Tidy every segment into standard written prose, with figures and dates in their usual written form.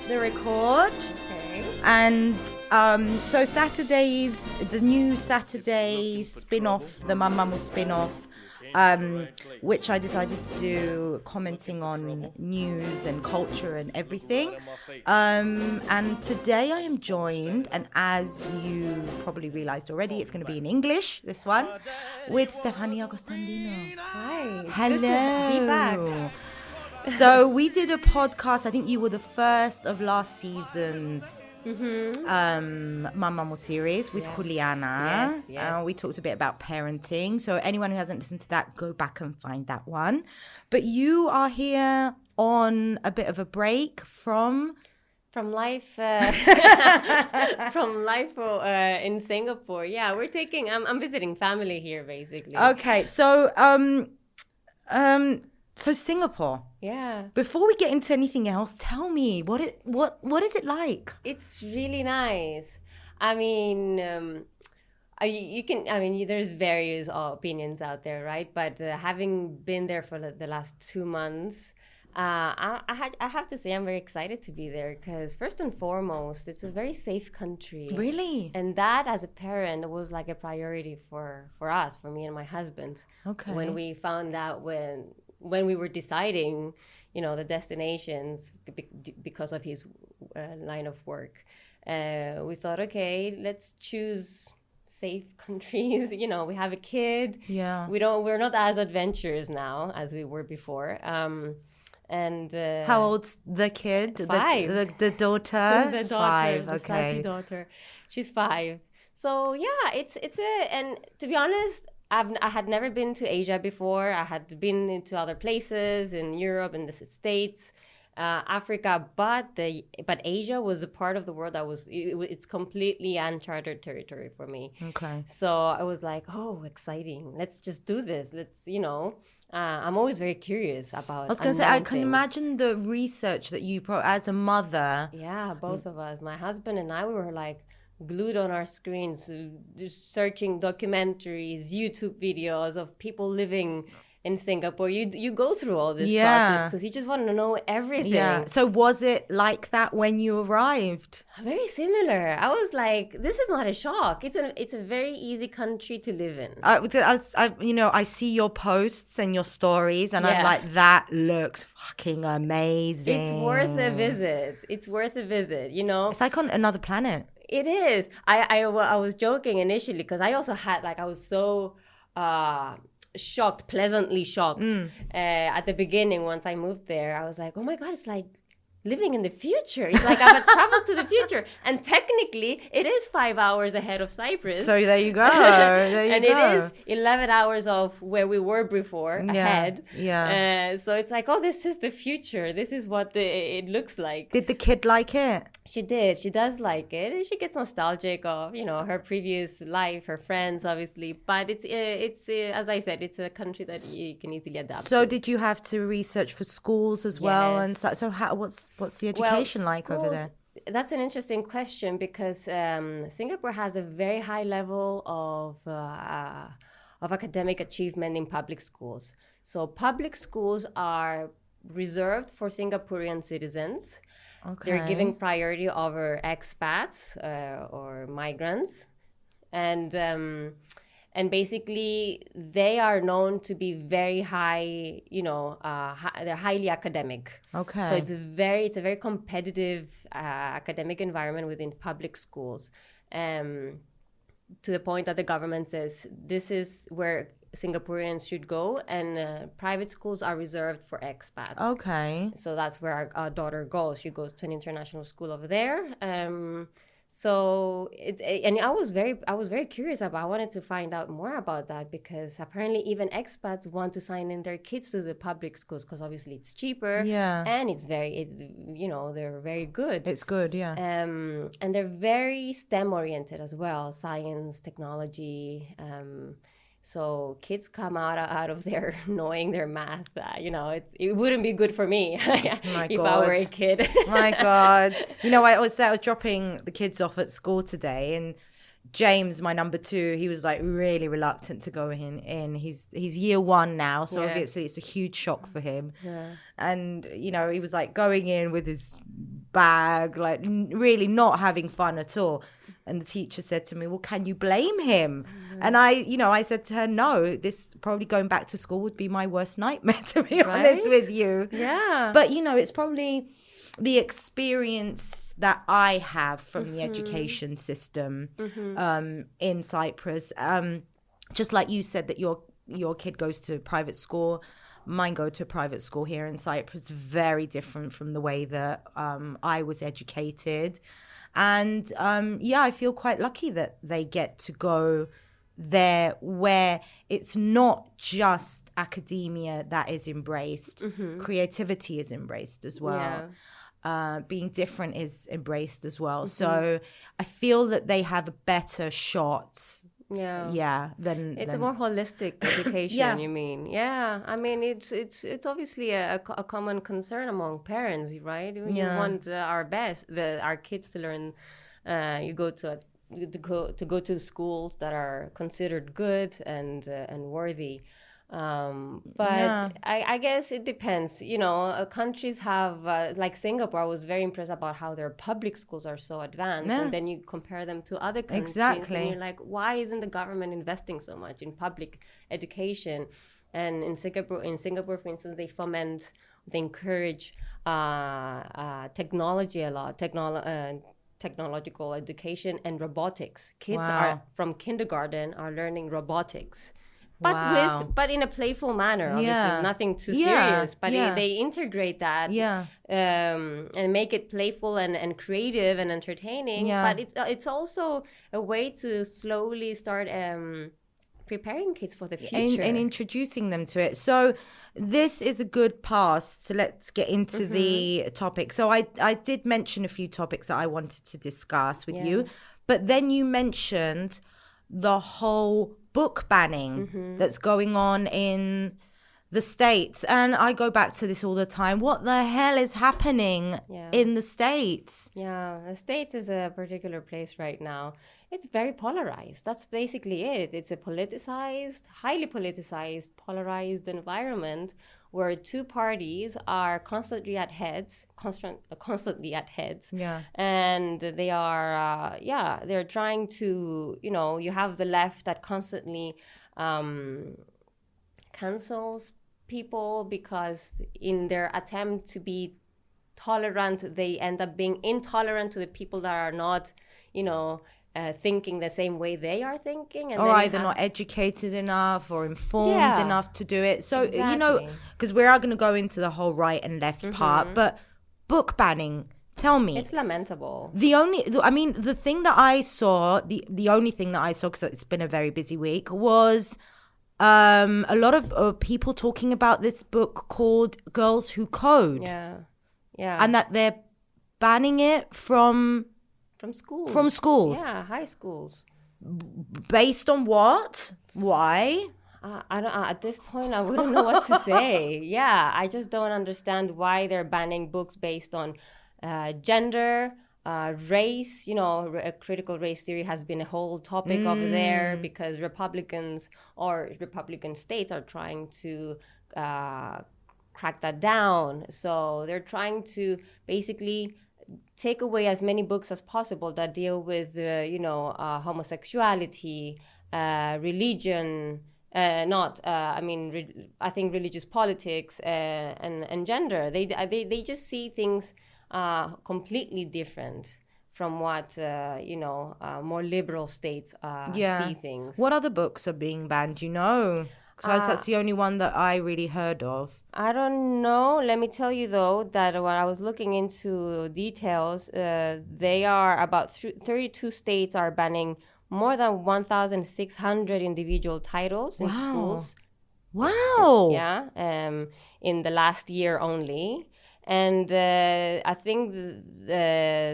the record. Okay. And so Saturdays, the new Saturday spin-off, the Mamamoo spin-off, which I decided to do, commenting on news and culture and everything. And today I am joined, and as you probably realized already, it's going to be in English, this one, with Stephania Constantinou. Hi. It's Hello. good to be back. So we did a podcast. I think you were the first of last season's Mamamoo series with Juliana. Yes. We talked a bit about parenting. So anyone who hasn't listened to that, go back and find that one. But you are here on a bit of a break from life in Singapore. Yeah, we're taking. I'm visiting family here, basically. Okay. So so Singapore. Yeah. Before we get into anything else, tell me what is it like? It's really nice. I mean, there's various opinions out there, right? But having been there for the last 2 months, I have to say I'm very excited to be there because first and foremost, it's a very safe country. Really? And that, as a parent, was like a priority for us, for me and my husband. Okay. When we found out when we were deciding, the destinations because of his line of work, we thought, okay, let's choose safe countries. We have a kid. Yeah. We're not as adventurous now as we were before. And how old's the kid? 5. The daughter. The daughter. 5. The Okay. sassy daughter. She's 5. So yeah, and to be honest, I had never been to Asia before. I had been into other places in Europe and the States, Africa, but Asia was a part of the world that it's completely uncharted territory for me. Okay. So I was like, oh, exciting! Let's just do this. I'm always very curious about. I was going to say, I can things. imagine the research that you as a mother. Yeah, both of us, my husband and I, we were like glued on our screens, just searching documentaries, YouTube videos of people living in Singapore. You go through all this process because you just want to know everything. Yeah. So was it like that when you arrived? Very similar. I was like, this is not a shock. It's a very easy country to live in. I see your posts and your stories, and I'm like, that looks fucking amazing. It's worth a visit. It's like on another planet. It is. I was joking initially because I also had I was so pleasantly shocked at the beginning. Once I moved there, I was like, oh my God, it's like living in the future. It's like I've traveled to the future. And technically, it is 5 hours ahead of Cyprus. So there you go. It is 11 hours of where we were before ahead. Yeah. So it's like, oh, this is the future. This is what it looks like. Did the kid like it? She did. She does like it. She gets nostalgic of, her previous life, her friends, obviously. But it's as I said, it's a country that you can easily adapt to. So did you have to research for schools as well? And so what's the education like over there? That's an interesting question because Singapore has a very high level of academic achievement in public schools. So public schools are reserved for Singaporean citizens. Okay. They're giving priority over expats or migrants. And basically, they are known to be very high, they're highly academic. Okay. So it's a very competitive academic environment within public schools, to the point that the government says this is where Singaporeans should go, and private schools are reserved for expats. Okay. So that's where our daughter goes. She goes to an international school over there. So I was very curious about. I wanted to find out more about that because apparently even expats want to sign in their kids to the public schools because obviously it's cheaper. Yeah. And they're very good. It's good, yeah. And they're very STEM oriented as well, science, technology. So kids come out of there knowing their math. It wouldn't be good for me if I were a kid. My God. I was dropping the kids off at school today, and James, my number 2, he was like really reluctant to go in. He's year 1 now, so obviously it's a huge shock for him. Yeah. And he was like going in with his bag, like really not having fun at all. And the teacher said to me, well, can you blame him? And I said to her, no, this probably going back to school would be my worst nightmare, to be honest with you. Yeah. But, it's probably the experience that I have from the education system in Cyprus. Just like you said that your kid goes to private school, mine go to a private school here in Cyprus, very different from the way that I was educated. And I feel quite lucky that they get to go there where it's not just academia that is embraced. Creativity is embraced as well. Being different is embraced as well. So I feel that they have a better shot. Than a more holistic education. You mean? Yeah, I mean it's obviously a common concern among parents, right? We want our kids to learn. You go to schools that are considered good and worthy. But I guess it depends. Countries have, like Singapore, I was very impressed about how their public schools are so advanced. And then you compare them to other countries. And you're like, why isn't the government investing so much in public education? And in Singapore, for instance, they encourage technology a lot, technological education and robotics. Kids are from kindergarten are learning robotics. But in a playful manner, obviously, nothing too serious. But they integrate that and make it playful and creative and entertaining. But it's also a way to slowly start preparing kids for the future. And introducing them to it. So this is a good pass. So let's get into the topic. So I did mention a few topics that I wanted to discuss with you. But then you mentioned the whole book banning that's going on in the States. And I go back to this all the time. What the hell is happening in the States? Yeah, the States is a particular place right now. It's very polarized. That's basically it. It's a highly politicized, polarized environment where two parties are constantly at heads. Yeah. And they are, they're trying to, you have the left that constantly cancels people because in their attempt to be tolerant, they end up being intolerant to the people that are not, thinking the same way they are thinking. And or either not educated enough or informed enough to do it. So, because we are going to go into the whole right and left part, but book banning, tell me. It's lamentable. The only thing that I saw, the only thing that I saw, because it's been a very busy week, was a lot of people talking about this book called Girls Who Code. Yeah. And that they're banning it from schools. From schools. Yeah, high schools. Based on what? Why? I don't. At this point, I wouldn't know what to say. Yeah, I just don't understand why they're banning books based on gender, race. Critical race theory has been a whole topic over there because Republican states are trying to crack that down. So they're trying to basically take away as many books as possible that deal with, homosexuality, religion, I think religious politics and gender. They just see things completely different from what, more liberal states see things. What other books are being banned, Because that's the only one that I really heard of. I don't know. Let me tell you, though, that when I was looking into details, they are about 32 states are banning more than 1,600 individual titles in schools. Wow. Yeah, in the last year only. And I think the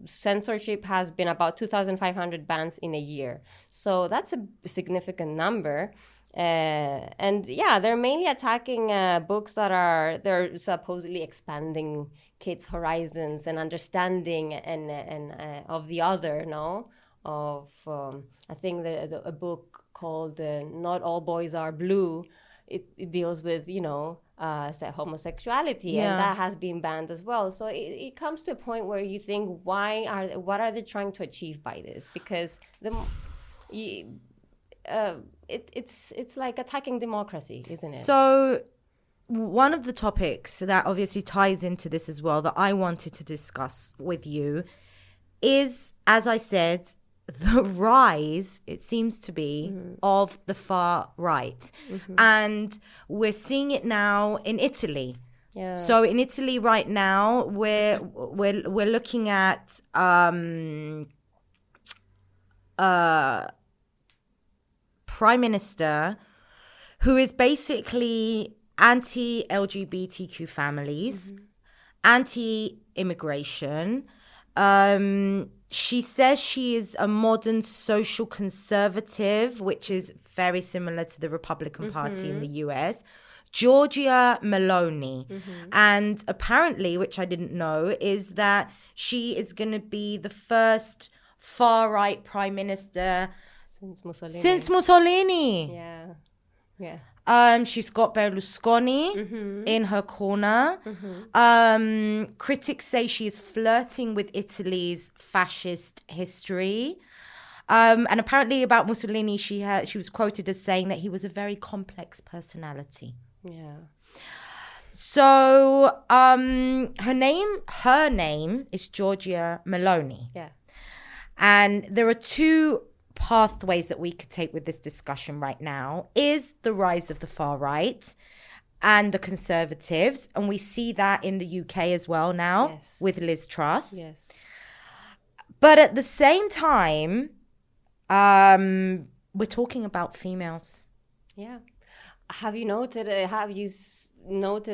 censorship has been about 2,500 bans in a year. So that's a significant number. They're mainly attacking books they're supposedly expanding kids' horizons and understanding and of the other. I think a book called "Not All Boys Are Blue." It deals with homosexuality, and that has been banned as well. So it comes to a point where you think, what are they trying to achieve by this? Because it's like attacking democracy, isn't it? So one of the topics that obviously ties into this as well that I wanted to discuss with you is, as I said, the rise, it seems to be, of the far right. And we're seeing it now in Italy. Yeah. So in Italy right now, we're looking at prime minister who is basically anti-LGBTQ families, anti-immigration. She says she is a modern social conservative, which is very similar to the Republican Party in the US. Giorgia Meloni. And apparently, which I didn't know, is that she is going to be the first far-right prime minister since Mussolini. Yeah. She's got Berlusconi in her corner. Critics say she is flirting with Italy's fascist history. And apparently about Mussolini, she was quoted as saying that he was a very complex personality. Yeah. So her name is Giorgia Meloni. Yeah. And there are two pathways that we could take with this discussion right now. Is the rise of the far right and the conservatives, and we see that in the UK as well now with Liz Truss. Yes. But at the same time, we're talking about females. Yeah. Have you noted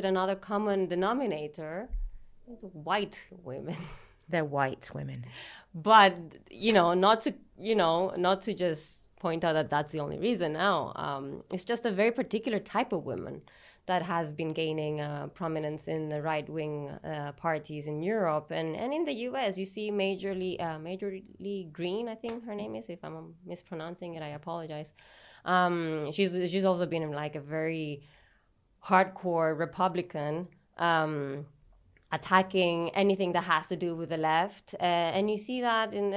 another common denominator? White women. They're white women. But, not to just point out that that's the only reason now. It's just a very particular type of women that has been gaining prominence in the right-wing parties in Europe. And in the US, you see Majorly Green, I think her name is. If I'm mispronouncing it, I apologize. She's also been like a very hardcore Republican, attacking anything that has to do with the left, and you see that in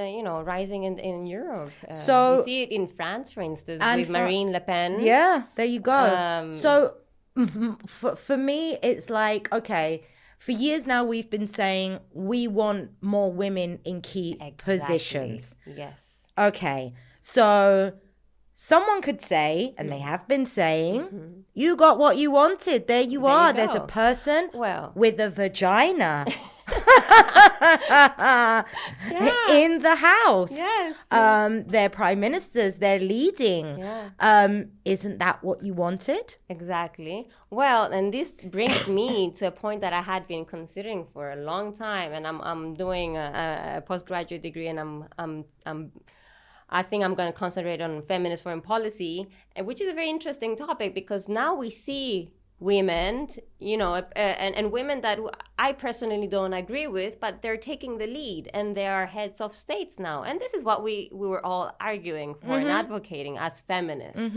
rising in Europe. So you see it in France, for instance, with Marine Le Pen. Yeah, there you go. So for me, it's like, okay, for years now we've been saying we want more women in key positions. Yes. Okay, so someone could say, and they have been saying, you got what you wanted. There you are. There's a person with a vagina in the house. Yes. They're prime ministers. They're leading. Yeah. Isn't that what you wanted? Exactly. Well, and this brings me to a point that I had been considering for a long time. And I'm doing a postgraduate degree, and I think I'm going to concentrate on feminist foreign policy, which is a very interesting topic because now we see women, and women that I personally don't agree with, but they're taking the lead and they are heads of states now. And this is what we were all arguing for and advocating as feminists.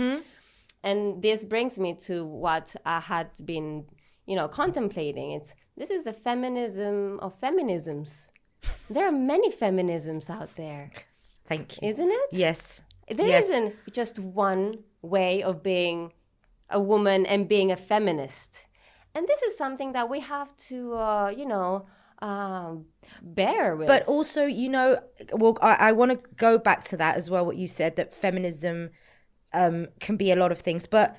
And this brings me to what I had been, contemplating. This is a feminism of feminisms. There are many feminisms out there. Thank you. Isn't it? Yes. There isn't just one way of being a woman and being a feminist. And this is something that we have to, bear with. But also, I want to go back to that as well, what you said, that feminism can be a lot of things. But,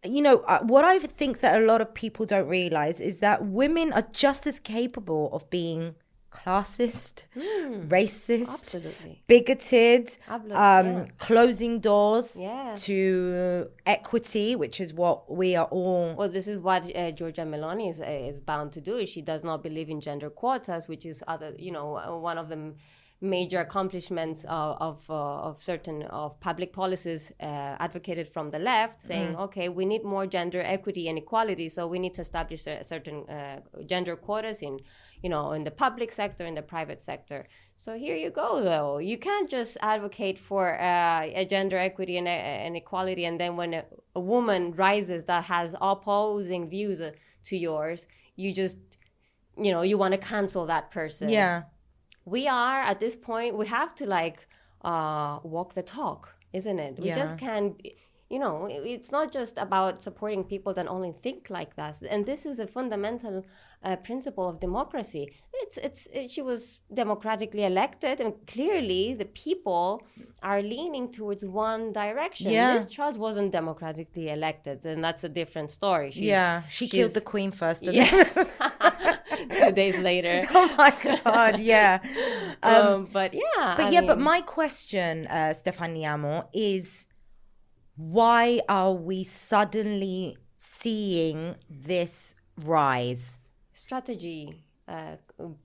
what I think that a lot of people don't realize is that women are just as capable of being classist, racist, absolutely. Bigoted, Yeah. closing doors Yeah. to equity, which is what we are all. Well, this is what Giorgia Meloni is bound to do. She does not believe in gender quotas, which is one of the major accomplishments of certain of public policies advocated from the left, saying, okay, we need more gender equity and equality, so we need to establish certain gender quotas in the public sector, in the private sector. So here you go, though. You can't just advocate for a gender equity and equality, and then when a woman rises that has opposing views to yours, you just, you want to cancel that person. Yeah. We are at this point, we have to walk the talk, isn't it? We just can't, it's not just about supporting people that only think like that. And this is a fundamental principle of democracy. She was democratically elected, and clearly the people are leaning towards one direction. Liz Truss wasn't democratically elected, and that's a different story. She killed the Queen first. 2 days later. Oh my God, yeah. But my question, Stephania, is why are we suddenly seeing this rise? Strategy,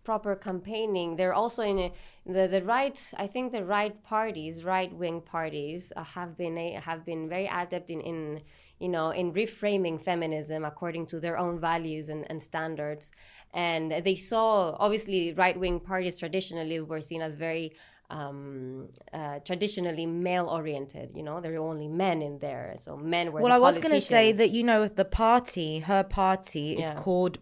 proper campaigning. They're also in the right. I think the right-wing parties have been very adept in reframing feminism according to their own values and standards. And they saw, obviously, right-wing parties traditionally were seen as very traditionally male-oriented. There were only men in there, so men were. Well, I was going to say that her party is called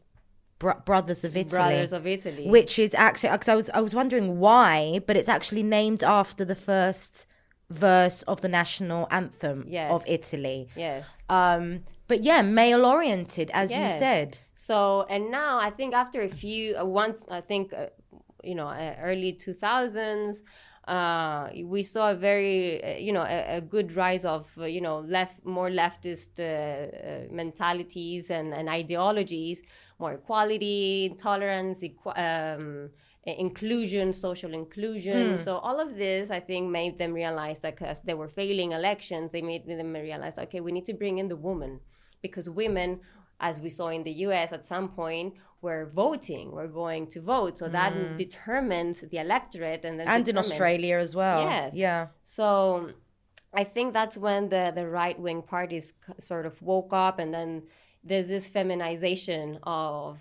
Brothers of Italy. Which is actually, because I was wondering why, but it's actually named after the first verse of the national anthem of Italy. Yes. But male oriented, as you said. So, and now I think after early 2000s, we saw a very, a good rise of, more leftist mentalities and ideologies, more equality, tolerance, inclusion, social inclusion. So all of this, I think, made them realize that as they were failing elections, they made them realize, okay, we need to bring in the woman, because women, as we saw in the US at some point, were going to vote. So that determined the electorate. And in Australia as well. Yes. Yeah. So I think that's when the right-wing parties sort of woke up, and then there's this feminization of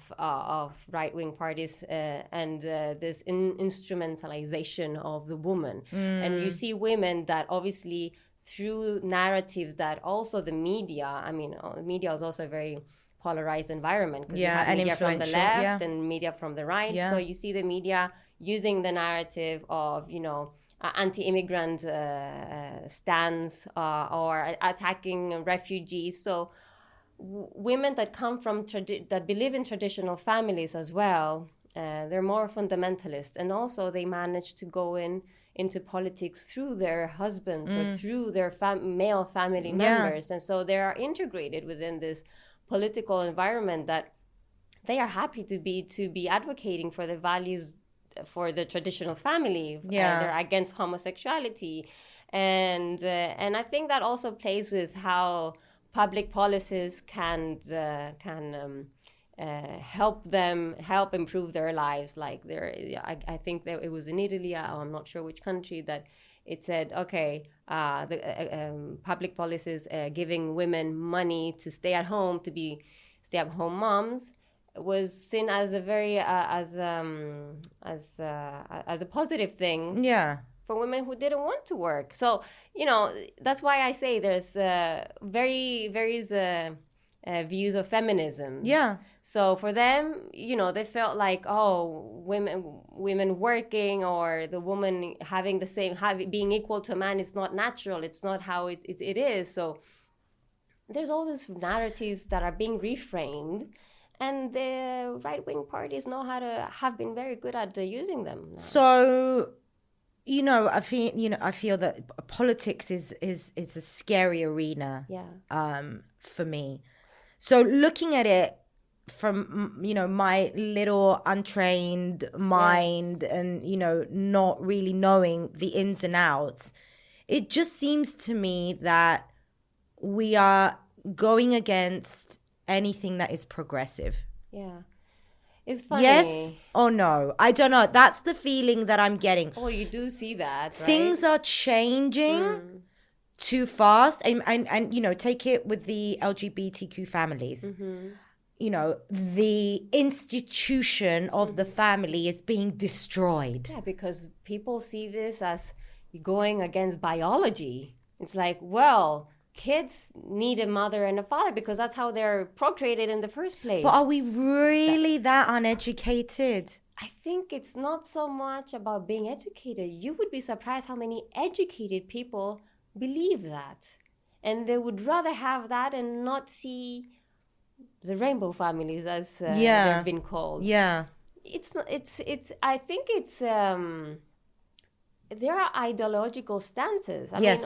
right-wing parties and this instrumentalization of the woman. And you see women that obviously through narratives that also the media, the media is also a very polarized environment, because you have media from the left and media from the right. So you see the media using the narrative of, anti-immigrant stands or attacking refugees. So women that come from that believe in traditional families as well, they're more fundamentalist, and also they manage to go into politics through their husbands or through their male family members, and so they are integrated within this political environment that they are happy to be advocating for the values for the traditional family. They're against homosexuality, and I think that also plays with how public policies can help improve their lives. Like I think that it was in Italy, I'm not sure which country, that it said, okay, the public policies giving women money to stay at home, to be stay-at-home moms, was seen as a very as a positive thing. Yeah. For women who didn't want to work. So, that's why I say there's various views of feminism. Yeah. So for them, they felt like, women working, or the woman having the same, being equal to a man is not natural. It's not how it is. So there's all these narratives that are being reframed, and the right-wing parties have been very good at using them now. So, I feel that politics is a scary arena. For me. So looking at it from, my little untrained mind, and, not really knowing the ins and outs, it just seems to me that we are going against anything that is progressive. Yeah. It's funny. Yes or no? I don't know. That's the feeling that I'm getting. Oh, you do see that, right? Things are changing too fast. And you know, take it with the LGBTQ families. You know, the institution of the family is being destroyed. Yeah, because people see this as going against biology. It's like, well, kids need a mother and a father because that's how they're procreated in the first place. But are we really that uneducated? I think it's not so much about being educated. You would be surprised how many educated people believe that. And they would rather have that and not see the rainbow families, as they've been called. Yeah. I think it's there are ideological stances. I Yes.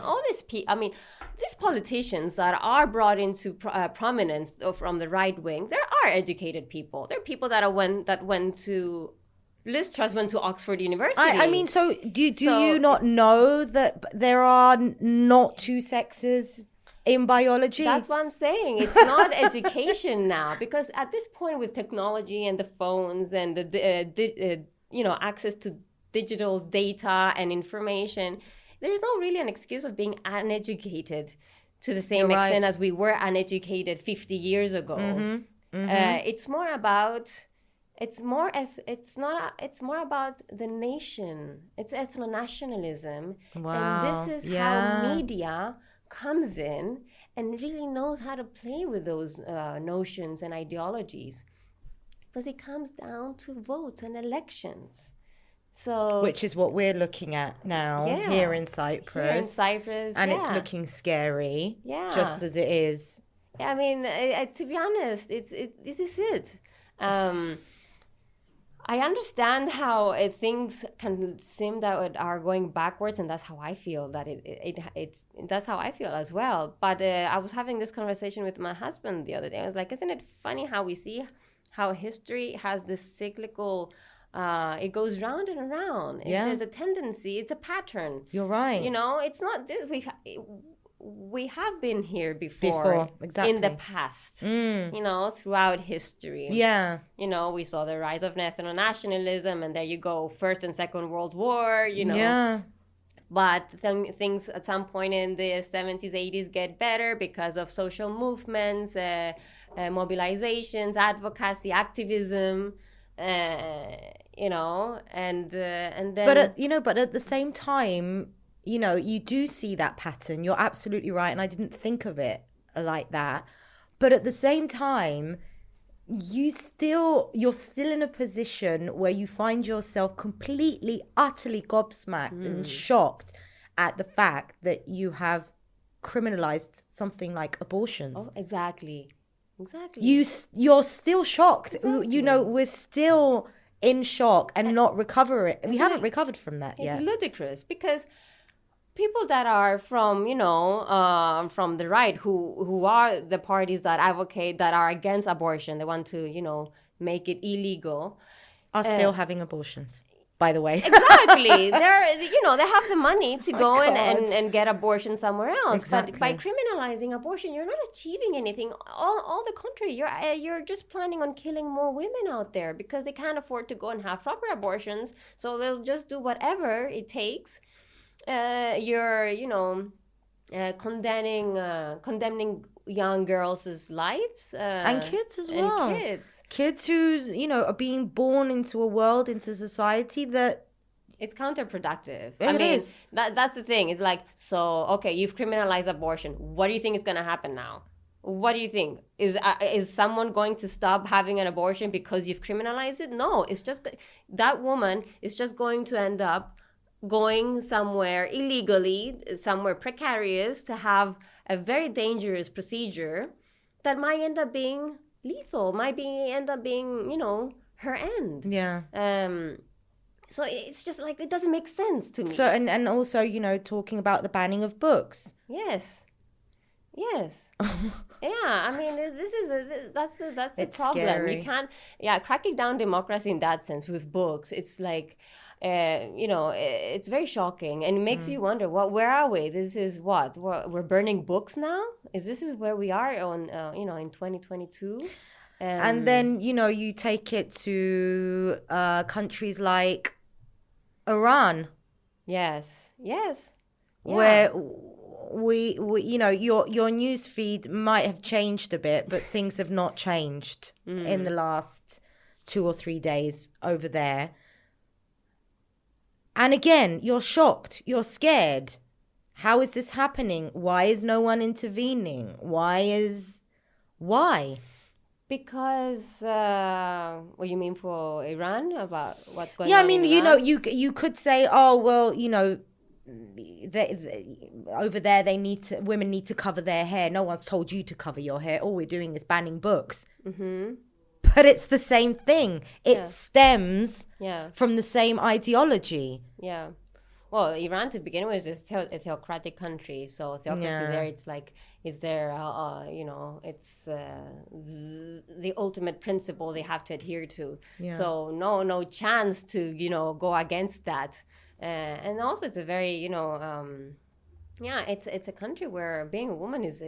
mean, these politicians that are brought into prominence from the right wing, there are educated people. There are people that went to Liz Truss went to Oxford University. I mean, so do you not know that there are not two sexes in biology? That's what I'm saying. It's not education now, because at this point with technology and the phones and the access to digital data and information, there's no really an excuse of being uneducated to the same extent as we were uneducated 50 years ago. It's more about the nation. It's ethno-nationalism. Wow. And this is how media comes in and really knows how to play with those notions and ideologies, because it comes down to votes and elections. So, which is what we're looking at now here in Cyprus. And it's looking scary, just as it is. Yeah, I mean, to be honest, this is it. I understand how things can seem that are going backwards, and that's how I feel. That's how I feel as well. But I was having this conversation with my husband the other day. I was like, isn't it funny how we see how history has this cyclical? It goes round and around. There's a tendency. It's a pattern. You're right. You know, it's not this. We have been here before exactly. in the past, you know, throughout history. Yeah. You know, we saw the rise of nationalism, and there you go, First and Second World War, you know. Yeah. But things at some point in the 70s, 80s get better because of social movements, mobilizations, advocacy, activism, you know, and then... But at the same time, you know, you do see that pattern. You're absolutely right. And I didn't think of it like that. But at the same time, you're still in a position where you find yourself completely, utterly gobsmacked and shocked at the fact that you have criminalized something like abortions. Oh, exactly. You're still shocked. Exactly. You know, we're still in shock and not recovering. We haven't recovered from that yet. It's ludicrous because people that are from, you know, from the right, who are the parties that advocate, that are against abortion, they want to, you know, make it illegal, are still having abortions, by the way. Exactly. They have the money to go and get abortion somewhere else. Exactly. But by criminalizing abortion, you're not achieving anything. All the contrary. You're just planning on killing more women out there because they can't afford to go and have proper abortions. So they'll just do whatever it takes. You're, you know, condemning young girls' lives and kids as well. Kids who, you know, are being born into a world, into society that it's counterproductive. It is. That's the thing. It's like, so okay, you've criminalized abortion. What do you think is going to happen now? What do you think? Is someone going to stop having an abortion because you've criminalized it? No, it's just that woman is just going to end up going somewhere illegally, somewhere precarious, to have a very dangerous procedure that might end up being lethal, end up being, you know, her end. Yeah. So it's just like, it doesn't make sense to me. So and also, you know, talking about the banning of books. Yes. Yeah, I mean, that's the problem. Scary. You can't, cracking down democracy in that sense with books. It's like, you know, it's very shocking, and it makes you wonder, where are we? This is what we're burning books now. Is where we are on, you know, in 2022? And then, you take it to countries like Iran. Yes. Yeah. Where we your news feed might have changed a bit, but things have not changed in the last 2 or 3 days over there. And again, you're shocked, you're scared. How is this happening? Why is no one intervening? Why? Because, what you mean for Iran, about what's going on? Yeah, I mean, in Iran? you could say, oh, well, over there women need to cover their hair. No one's told you to cover your hair. All we're doing is banning books. Mm-hmm. But it's the same thing. It stems from the same ideology. Yeah. Well, Iran to begin with is a theocratic country. So theocracy there, it's like, it's the ultimate principle they have to adhere to. Yeah. So no chance to, go against that. And also it's a very, it's a country where being a woman is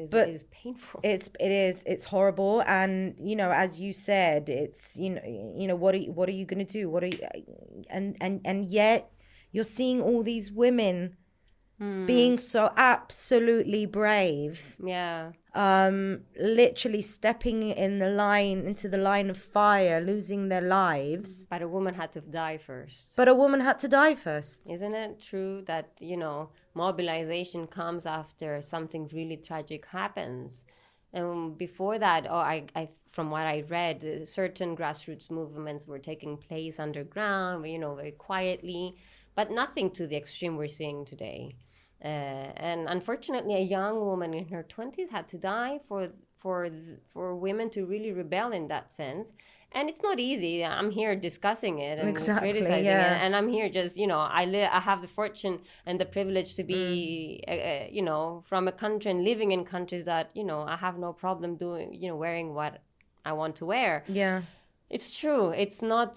painful. It's horrible. And, as you said, it's, what are you going to do? And yet you're seeing all these women being so absolutely brave. Yeah. Literally stepping into the line of fire, losing their lives. But a woman had to die first. Isn't it true that, mobilization comes after something really tragic happens? And before that, I from what I read, certain grassroots movements were taking place underground, very quietly, but nothing to the extreme we're seeing today. And unfortunately, a young woman in her 20s had to die for women to really rebel in that sense. And it's not easy. I'm here discussing it and criticizing it. And I'm here just, I have the fortune and the privilege to be, from a country and living in countries that, I have no problem doing, wearing what I want to wear. Yeah. It's true. It's not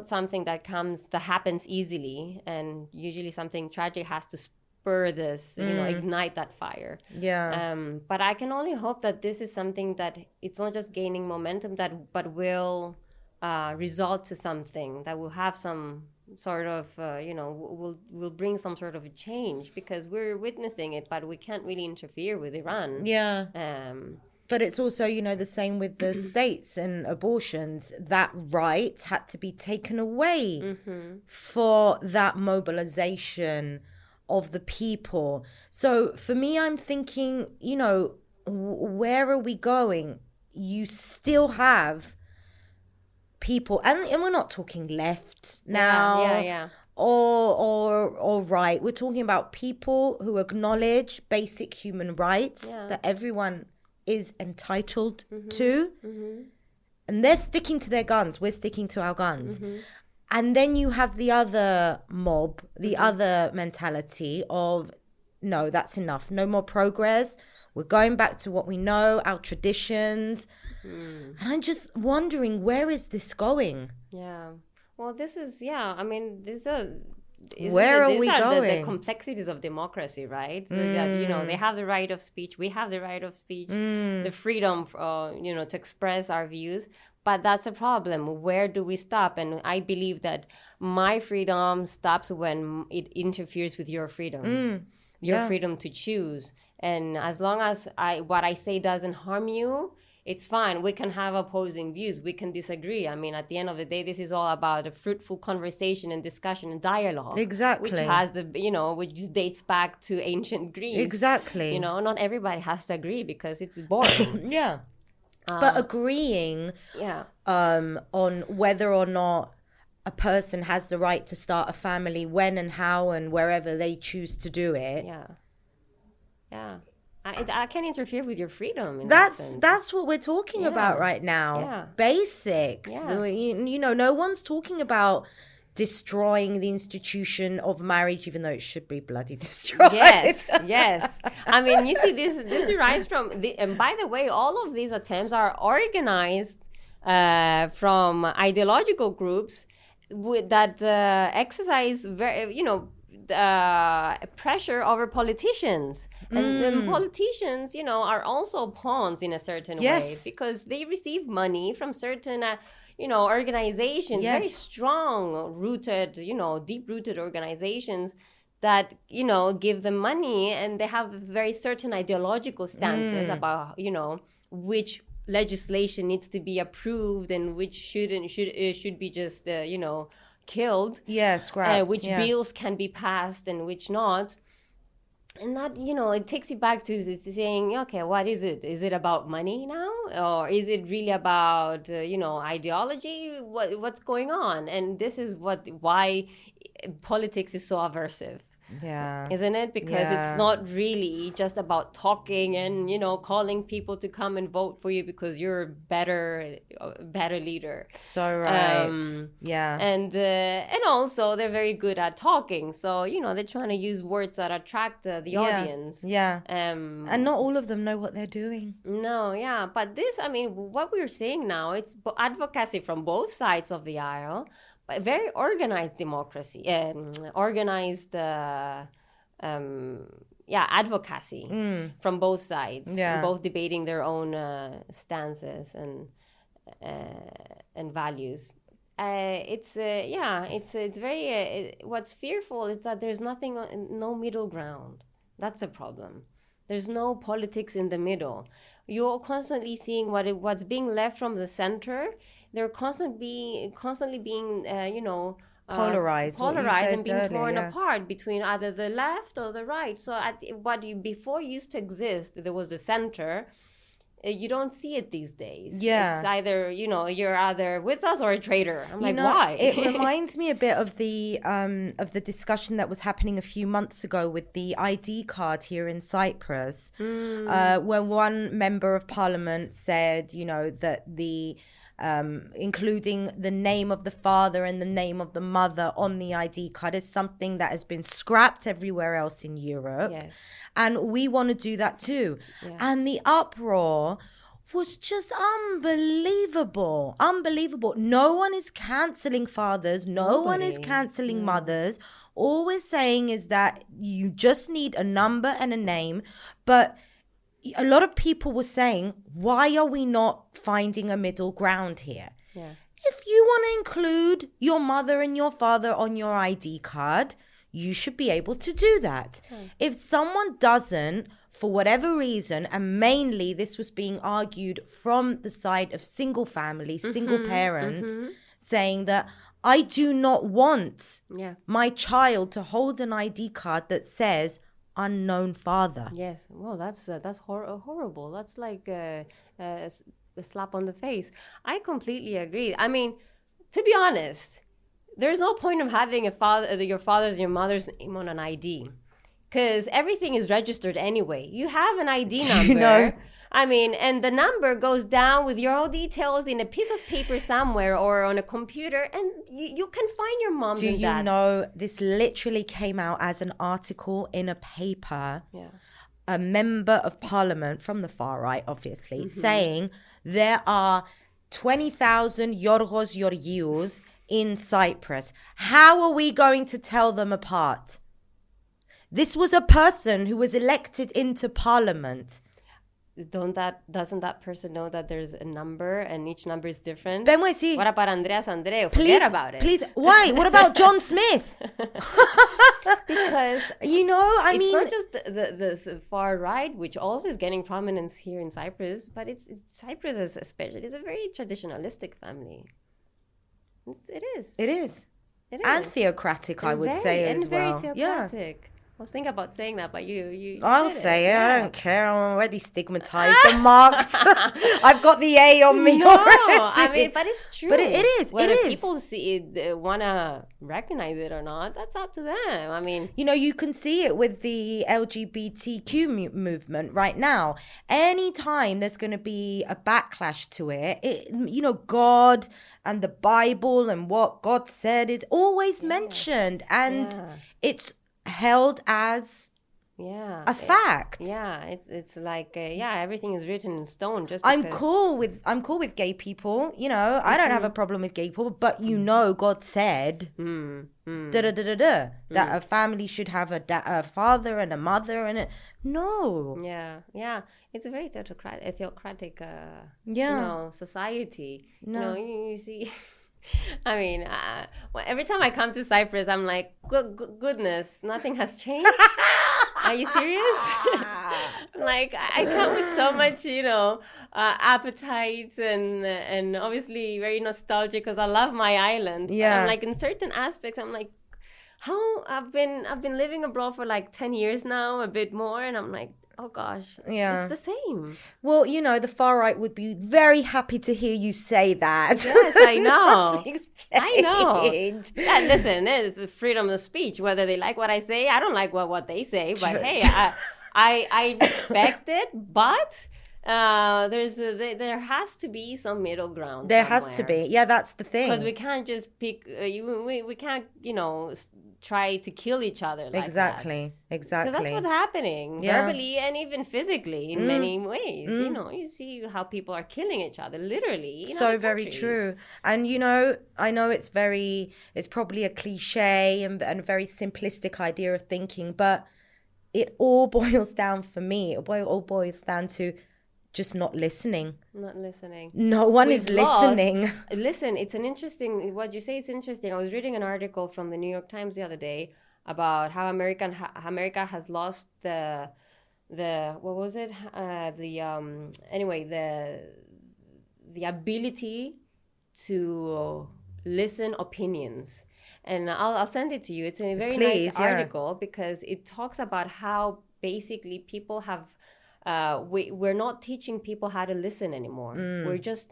something that happens easily, and usually something tragic has to spur this, ignite that fire. Yeah. But I can only hope that this is something that it's not just gaining momentum, but will result to something that will have some sort of, will bring some sort of a change, because we're witnessing it, but we can't really interfere with Iran. Yeah. But it's also, the same with the states and abortions. That right had to be taken away for that mobilization of the people. So for me, I'm thinking, where are we going? You still have people, and we're not talking left now. Or right. We're talking about people who acknowledge basic human rights that everyone is entitled to, and they're sticking to their guns. We're sticking to our guns. And then you have the other mob, the other mentality of, no, that's enough, no more progress, we're going back to what we know, our traditions. And I'm just wondering, where is this going? Well, this is these are where are we going? The complexities of democracy, right? So that, they have the right of speech. We have the right of speech, the freedom, to express our views. But that's a problem. Where do we stop? And I believe that my freedom stops when it interferes with your freedom, your freedom to choose. And as long as what I say doesn't harm you, it's fine. We can have opposing views. We can disagree. I mean, at the end of the day, this is all about a fruitful conversation and discussion and dialogue. Exactly. Which has which dates back to ancient Greece. Exactly. Not everybody has to agree because it's boring. Yeah. But agreeing on whether or not a person has the right to start a family, when and how and wherever they choose to do it. Yeah. I can't interfere with your freedom. That's what we're talking about right now. Yeah. Basics. Yeah. No one's talking about destroying the institution of marriage, even though it should be bloody destroyed. Yes. I mean, you see, this derives from and by the way, all of these attempts are organized from ideological groups that exercise very, pressure over politicians. And politicians, are also pawns in a certain way because they receive money from certain, organizations, very strong rooted, deep-rooted organizations that, give them money, and they have very certain ideological stances about, which legislation needs to be approved and which should be just, killed. Scrapped. Which bills can be passed and which not. And that, it takes you back to saying, okay, what is it? Is it about money now? Or is it really about, ideology? What's going on? And this is why politics is so aversive. Yeah. Isn't it? Because it's not really just about talking and, calling people to come and vote for you because you're a better leader. So right. And also they're very good at talking. So, they're trying to use words that attract the audience. Yeah. And not all of them know what they're doing. No, yeah. But this, what we're seeing now, it's advocacy from both sides of the aisle. But very organized democracy, organized, advocacy from both sides, both debating their own stances and values. It's very. What's fearful is that there's no middle ground. That's a problem. There's no politics in the middle. You're constantly seeing what's being left from the center. They're constantly being, polarized and being torn apart between either the left or the right. So before used to exist, there was the center. You don't see it these days. Yeah. It's either, you're either with us or a traitor. I'm why? It reminds me a bit of the discussion that was happening a few months ago with the ID card here in Cyprus, where one member of parliament said, that the including the name of the father and the name of the mother on the ID card is something that has been scrapped everywhere else in Europe. Yes. And we want to do that too. Yeah. And the uproar was just unbelievable. No one is cancelling fathers. Nobody. One is cancelling mothers. All we're saying is that you just need a number and a name. But a lot of people were saying, why are we not finding a middle ground here? Yeah. If you want to include your mother and your father on your ID card, you should be able to do that. If someone doesn't, for whatever reason, and mainly this was being argued from the side of single families, single parents, saying that I do not want my child to hold an ID card that says unknown father. Yes, well, that's horrible. That's like a slap on the face. I completely agree. To be honest, there's no point of having your father's and your mother's name on an ID, because everything is registered anyway. You have an ID number. And the number goes down with your own details in a piece of paper somewhere or on a computer, and you can find your mom and dad. Do you know, this literally came out as an article in a paper. Yeah. A member of parliament from the far right, obviously, saying there are 20,000 Yorgos Georgious in Cyprus. How are we going to tell them apart? This was a person who was elected into parliament. Doesn't that person know that there's a number and each number is different? What about Andreas Andreu? Forget about it. Please, why? What about John Smith? Because it's not just the far right, which also is getting prominence here in Cyprus, but it's Cyprus especially. It's a very traditionalistic family. It is. And theocratic, I would say, as well. Very theocratic. Yeah. I was thinking about saying that, but you I'll say it. I don't care. I'm already stigmatized and marked. I've got the A on me already. But it's true. But it is. Whether people see it, want to recognize it or not, that's up to them. You can see it with the LGBTQ movement right now. Anytime there's going to be a backlash to it, God and the Bible and what God said is always mentioned. And it's held as Yeah. A fact. Yeah, it's like everything is written in stone. Just I'm because... cool with gay people. You know, I don't have a problem with gay people, but you know, God said that a family should have a father and a mother and no. Yeah. It's a very theocratic, society. No. You know, you see. I mean, every time I come to Cyprus, I'm like, goodness, nothing has changed. Are you serious? Like, I come with so much, appetite and obviously very nostalgic because I love my island. Yeah. But I'm like, in certain aspects, I'm like, how I've been living abroad for like 10 years now, a bit more, and I'm like, oh gosh, it's the same. Well, the far right would be very happy to hear you say that. Yes, I know. I know. Listen, it's freedom of speech. Whether they like what I say, I don't like what they say, but hey, I respect it. But there has to be some middle ground. There has to be. Yeah, that's the thing. Because we can't just pick. We can't, try to kill each other like exactly. that. Because that's what's happening, verbally and even physically in many ways. You see how people are killing each other, literally. So very true. And I know it's probably a cliche and a very simplistic idea of thinking, but it all boils down for me. It all boils down to just not listening. Not listening. No one is listening. Listen, it's an interesting, what you say is interesting. I was reading an article from the New York Times the other day about how America has lost the what was it? The ability to listen opinions. And I'll send it to you. It's a very nice article because it talks about how basically people have we're not teaching people how to listen anymore. We're just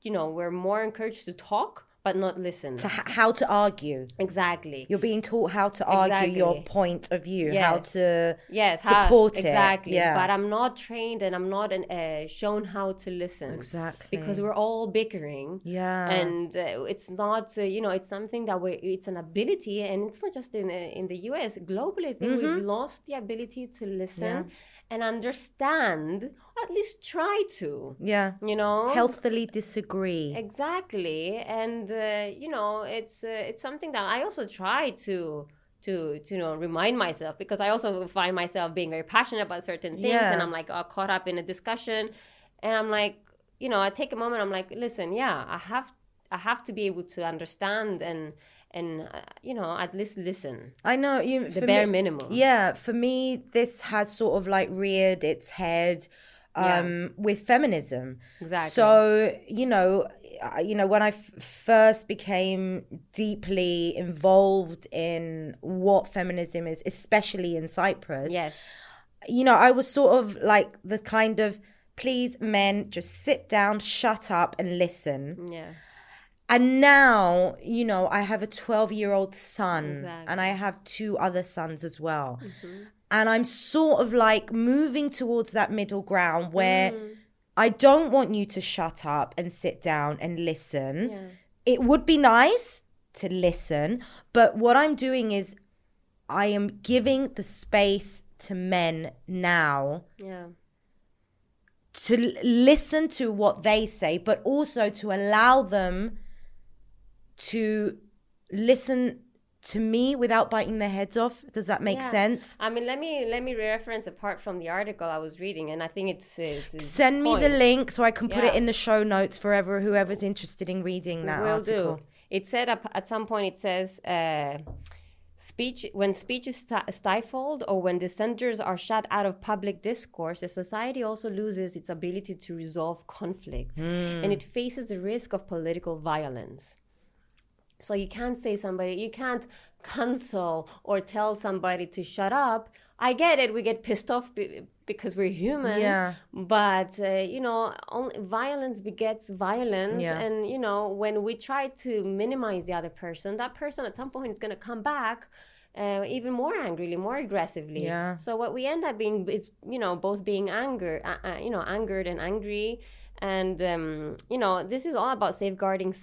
we're more encouraged to talk but not listen. How to argue. Exactly. You're being taught how to argue your point of view, how to support it. Exactly. Yeah. But I'm not trained and I'm not shown how to listen. Exactly. Because we're all bickering. Yeah. And it's not, it's something that it's an ability, and it's not just in the US. Globally, I think we've lost the ability to listen and understand, or at least try to. Yeah. Healthily disagree. Exactly. And it's something that I also try to remind myself, because I also find myself being very passionate about certain things, and I'm like caught up in a discussion, and I'm like, I take a moment, I'm like, listen, I have to be able to understand and at least listen. I know, the bare minimum. Yeah, for me, this has sort of like reared its head with feminism. Exactly. So when I first became deeply involved in what feminism is, especially in Cyprus, I was sort of like the kind of, please men, just sit down, shut up and listen. Yeah. And now, I have a 12-year-old son, and I have 2 other sons as well. And I'm sort of like moving towards that middle ground where I don't want you to shut up and sit down and listen. Yeah. It would be nice to listen, but what I'm doing is I am giving the space to men now to listen to what they say, but also to allow them to listen to me without biting their heads off. Does that make sense? I mean, let me reference a part from the article I was reading, and I think it's send me the link so I can put it in the show notes for whoever's interested in reading that article. It said at some point, it says when speech is stifled or when dissenters are shut out of public discourse, a society also loses its ability to resolve conflict, and it faces the risk of political violence. So you can't you can't counsel or tell somebody to shut up. I get it. We get pissed off because we're human. Yeah. But, only violence begets violence. Yeah. And, when we try to minimize the other person, that person at some point is going to come back even more angrily, more aggressively. Yeah. So what we end up being is, both being angered and angry. And, this is all about safeguarding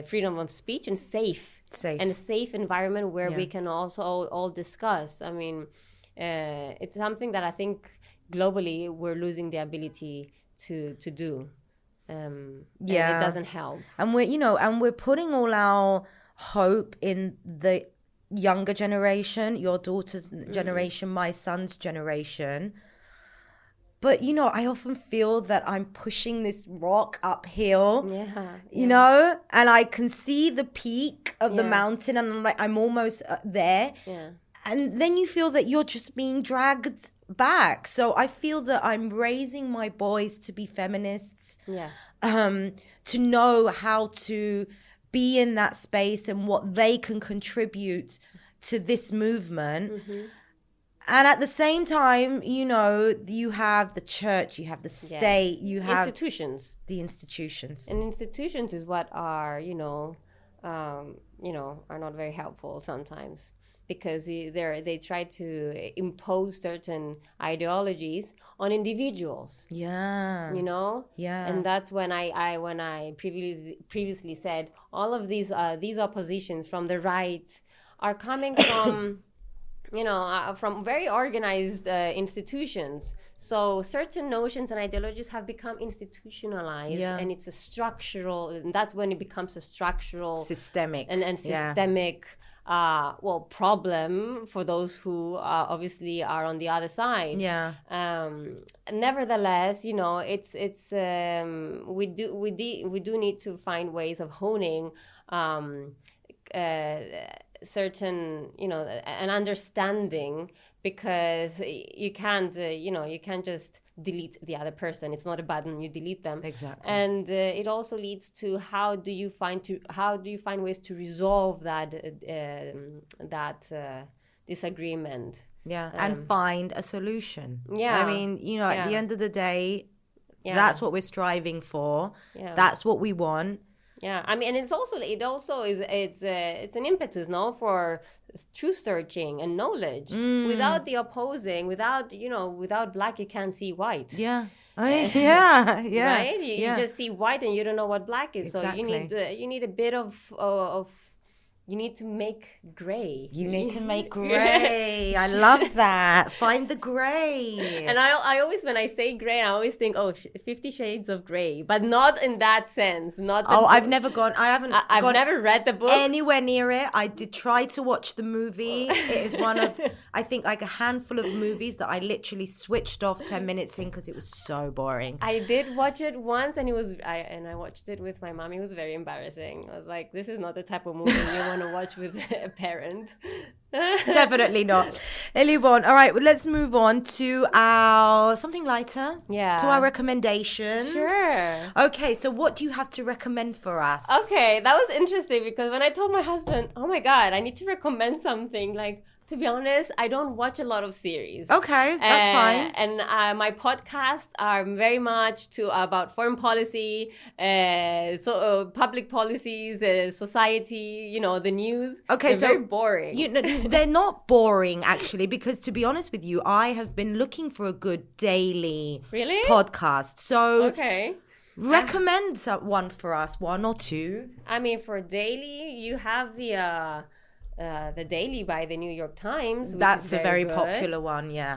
freedom of speech and safe and a safe environment where we can also all discuss. I mean, it's something that I think globally we're losing the ability to do. And it doesn't help. And we're putting all our hope in the younger generation, your daughter's generation, my son's generation. But, I often feel that I'm pushing this rock uphill, and I can see the peak of the mountain, and I'm like, I'm almost there. Yeah. And then you feel that you're just being dragged back. So I feel that I'm raising my boys to be feminists, to know how to be in that space and what they can contribute to this movement. And at the same time, you have the church, you have the state, you have institutions. The institutions. And institutions is what are, are not very helpful sometimes, because they try to impose certain ideologies on individuals. Yeah. Yeah. And that's when I previously said all of these oppositions from the right are coming from from very organized institutions. So certain notions and ideologies have become institutionalized, and it's a structural, and that's when it becomes a structural, systemic, and systemic problem for those who obviously are on the other side. Yeah. Nevertheless, it's we do need to find ways of honing certain an understanding, because you can't just delete the other person. It's not a button, you delete them. Exactly. And it also leads to how do you find ways to resolve that disagreement, and find a solution. I mean, at the end of the day, that's what we're striving for. That's what we want. I mean, and it's an impetus, for truth searching and knowledge. Without the opposing, without black, you can't see white. Yeah. Right? You just see white and you don't know what black is. Exactly. So you need a bit of you need to make gray. You need to make gray. I love that. Find the gray. And I always, when I say gray, I always think, 50 Shades of Grey, but not in that sense. I've never gone. I've never read the book. Anywhere near it. I did try to watch the movie. It is one of, I think, like a handful of movies that I literally switched off 10 minutes in because it was so boring. I did watch it once, and I watched it with my mom. It was very embarrassing. I was like, this is not the type of movie you want to watch with a parent. Definitely not. Elibon, all right, well, let's move on to our something lighter. Yeah. To our recommendations. Sure. Okay, so what do you have to recommend for us? Okay, that was interesting, because when I told my husband, oh my God, I need to recommend something, to be honest, I don't watch a lot of series. Okay, that's fine. And my podcasts are very much about foreign policy, public policies, society, the news. Okay, they're very boring. They're not boring, actually, because to be honest with you, I have been looking for a good daily podcast. So okay. Recommend one for us, one or two. I mean, for daily, you have the Daily by the New York Times. Which That's is a very good. popular one, yeah.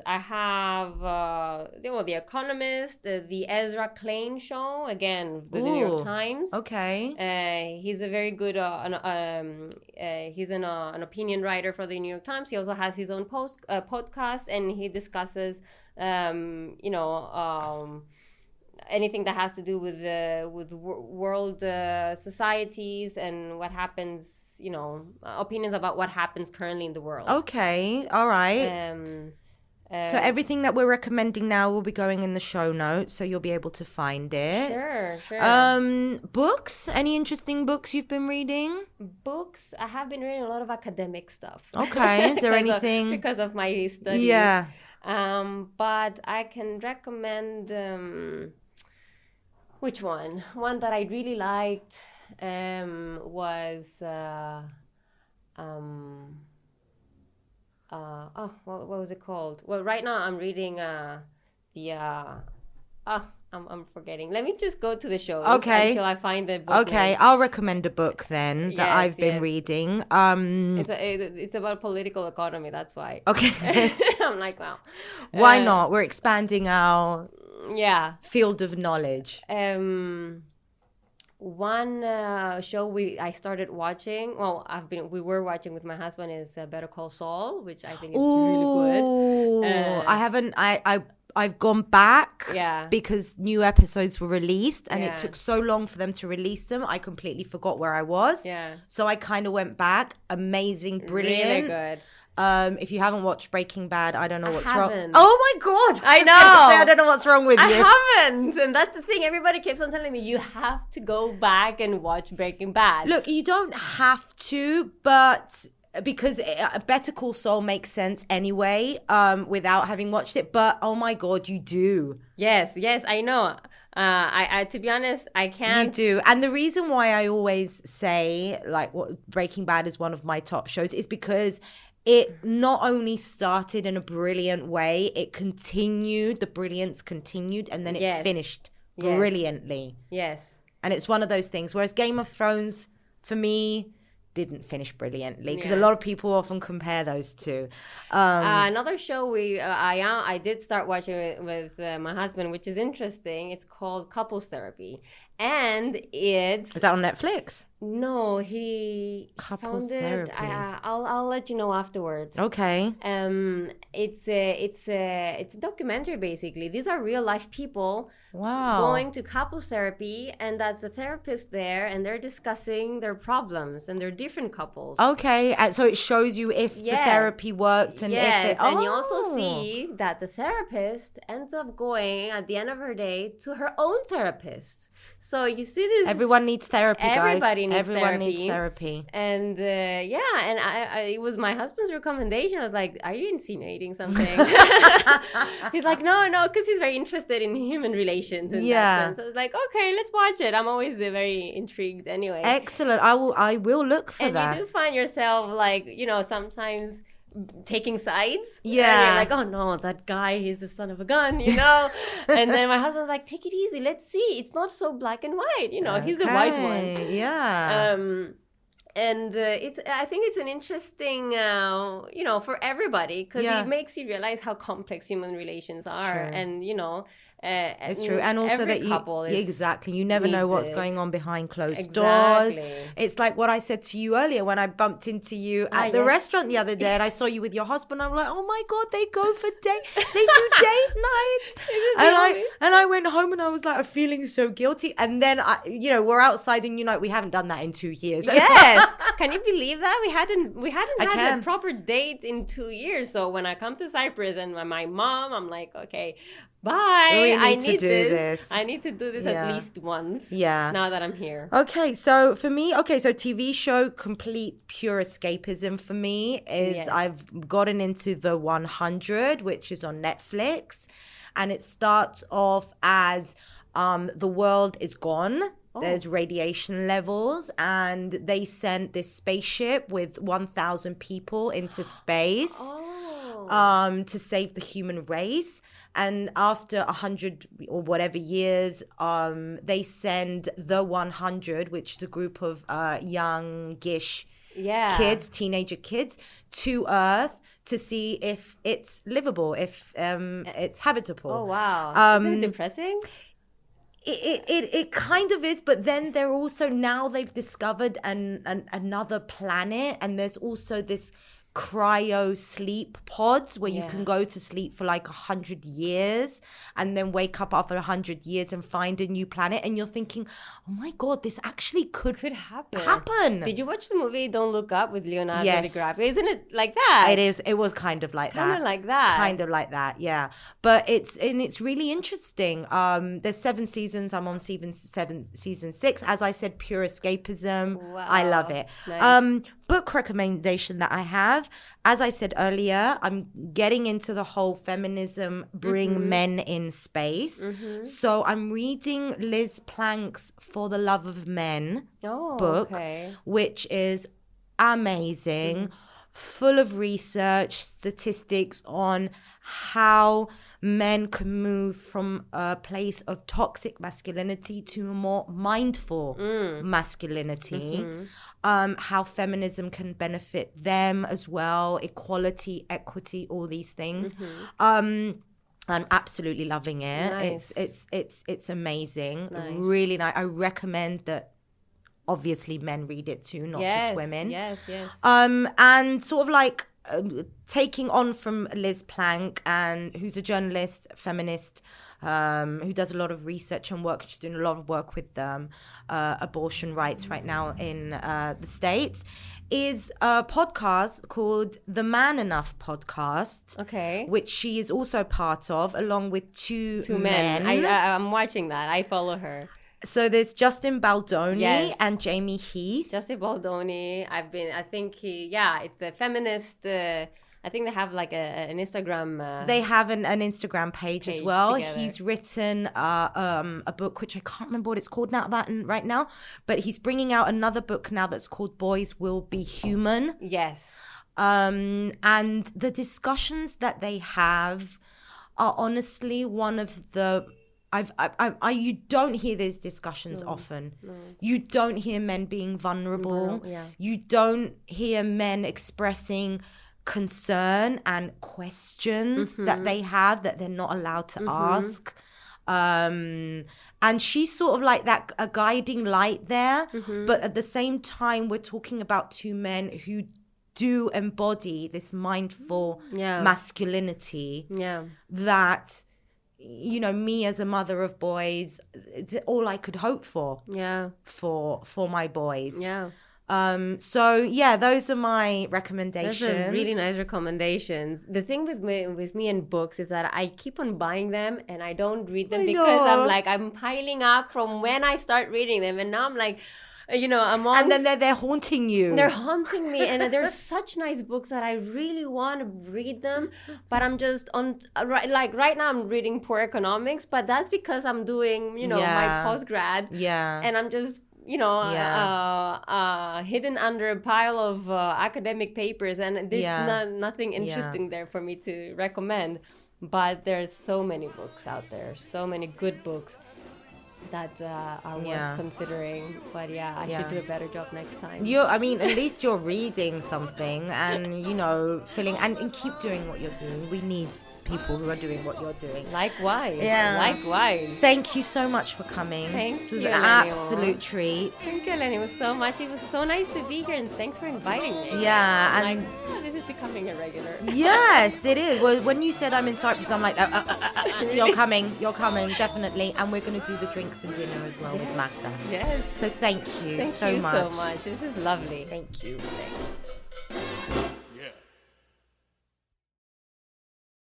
I have The Economist, the Ezra Klein Show, again, the New York Times. Okay. He's a very good he's an opinion writer for the New York Times. He also has his own podcast, and he discusses anything that has to do with world societies and what happens, opinions about what happens currently in the world. Okay, all right. So everything that we're recommending now will be going in the show notes, so you'll be able to find it. Sure. Books? Any interesting books you've been reading? Books? I have been reading a lot of academic stuff. Okay. Is there anything? Because of my studies. Yeah. But I can recommend... which one? One that I really liked was what was it called? Well, right now I'm reading I'm I'm forgetting. Let me just go to the shows until I find the book. Okay, name. I'll recommend a book then that I've been reading. It's about political economy. That's why. Okay. I'm like, wow. Why not? We're expanding our field of knowledge. One show I started watching. Well, we were watching with my husband is Better Call Saul, which I think is really good. I haven't. I've gone back because new episodes were released and it took so long for them to release them. I completely forgot where I was. Yeah. So I kind of went back. Amazing, brilliant. Really good. If you haven't watched Breaking Bad, I don't know what's wrong. Oh my God. I know. I don't know what's wrong with you. I haven't. And that's the thing. Everybody keeps on telling me, you have to go back and watch Breaking Bad. Look, you don't have to, but because Better Call Saul makes sense anyway, without having watched it. But oh my God, you do. Yes, I know. I to be honest, I can't. You do. And the reason why I always say like what Breaking Bad is one of my top shows is because it not only started in a brilliant way, the brilliance continued, and then it finished brilliantly. Yes. And it's one of those things. Whereas Game of Thrones, for me, didn't finish brilliantly because a lot of people often compare those two. Another show I did start watching with my husband, which is interesting. It's called Couples Therapy, and is that on Netflix? No, he Couples found it. Therapy. I'll let you know afterwards. Okay. It's a documentary basically. These are real life people. Wow. Going to couples therapy, and that's the therapist there, and they're discussing their problems, and they're different couples. Okay, and so it shows you if the therapy worked, and if it. And you also see that the therapist ends up going at the end of her day to her own therapist. So you see this. Everyone needs therapy, guys. Everyone needs therapy. And it was my husband's recommendation. I was like, "Are you insinuating something?" He's like, "No," because he's very interested in human relations. In that sense. I was like, "Okay, let's watch it." I'm always very intrigued. Anyway, excellent. I will look for that. And you do find yourself like sometimes taking sides. Yeah. And you're like, oh no, that guy, he's the son of a gun, And then my husband's like, take it easy. Let's see. It's not so black and white. He's a wise one. Yeah. And I think it's an interesting, for everybody, because it makes you realize how complex human relations are. True. And, it's true. And also that you never know what's going on behind closed doors. It's like what I said to you earlier when I bumped into you at the restaurant the other day and I saw you with your husband. I'm like, oh my God, they go for they do date nights. And I went home and I was like feeling so guilty. And then we're outside and we haven't done that in 2 years. Yes. Can you believe that? We hadn't had a proper date in 2 years. So when I come to Cyprus and my mom, I'm like, okay, bye. I need to do this. I need to do this at least once. Yeah. Now that I'm here. Okay, so for me, TV show, complete pure escapism for me is I've gotten into The 100, which is on Netflix, and it starts off as the world is gone. There's radiation levels, and they sent this spaceship with 1,000 people into space to save the human race. And after 100 or whatever years, they send the 100, which is a group of youngish kids, teenager kids, to Earth to see if it's livable, if it's habitable. Oh, wow. Isn't it depressing? It kind of is, but then they're also, now they've discovered another planet, and there's also this cryo sleep pods where you can go to sleep for like 100 years and then wake up after 100 years and find a new planet, and you're thinking, oh my God, this actually could happen. Did you watch the movie Don't Look Up with Leonardo DiCaprio? Isn't it like that? It is. It was kind of like that. Kind of like that, yeah. But it's really interesting. There's 7 seasons. I'm on season 6. As I said, pure escapism. Wow. I love it. Nice. Book recommendation that I have, as I said earlier, I'm getting into the whole feminism, bring men in space. So I'm reading Liz Plank's For the Love of Men book, which is amazing, full of research, statistics on how men can move from a place of toxic masculinity to a more mindful masculinity. How feminism can benefit them as well, equality, equity, all these things. I'm absolutely loving it. Nice. It's amazing. Nice. Really nice. I recommend that. Obviously, men read it too, not just women. Yes. And sort of like taking on from Liz Plank, and who's a journalist, feminist, who does a lot of research and work. She's doing a lot of work with abortion rights right now in the States. Is a podcast called The Man Enough Podcast. Okay. Which she is also part of, along with two men. I'm watching that. I follow her. So there's Justin Baldoni Yes. and Jamie Heath. Justin Baldoni. It's the feminist. I think they have like an Instagram. They have an Instagram page as well. together. He's written a book, which I can't remember what it's called right now, but he's bringing out another book now that's called Boys Will Be Human. Yes. And the discussions that they have are honestly one of the... you don't hear these discussions often. No. You don't hear men being vulnerable. No, yeah. You don't hear men expressing concern and questions that they have that they're not allowed to ask. And she's sort of like a guiding light there. But at the same time, we're talking about two men who do embody this mindful masculinity that... me as a mother of boys, it's all I could hope for. Yeah. For my boys. Yeah. Those are my recommendations. Those are really nice recommendations. The thing with me and books is that I keep on buying them and I don't read them because I'm piling up from when I start reading them, and now I'm like, and then they're haunting you. They're haunting me, and there's such nice books that I really want to read them, but I'm just on right now I'm reading Poor Economics, but that's because I'm doing my postgrad, and I'm just hidden under a pile of academic papers, and there's nothing interesting there for me to recommend. But there's so many books out there, so many good books that are worth considering. But I should do a better job next time. At least you're reading something and filling and keep doing what you're doing. We need people who are doing what you're doing. Likewise. Thank you so much for coming. This was an absolute treat. Thank you, Eleni. It was so much. It was so nice to be here, and thanks for inviting me. And this is becoming a regular. Yes, it is. Well, when you said I'm in Cyprus, I'm like, you're coming, definitely. And we're going to do the drinks and dinner as well with Magda. Yes. So thank you so much. Thank you so much. This is lovely. Thank you. Thanks.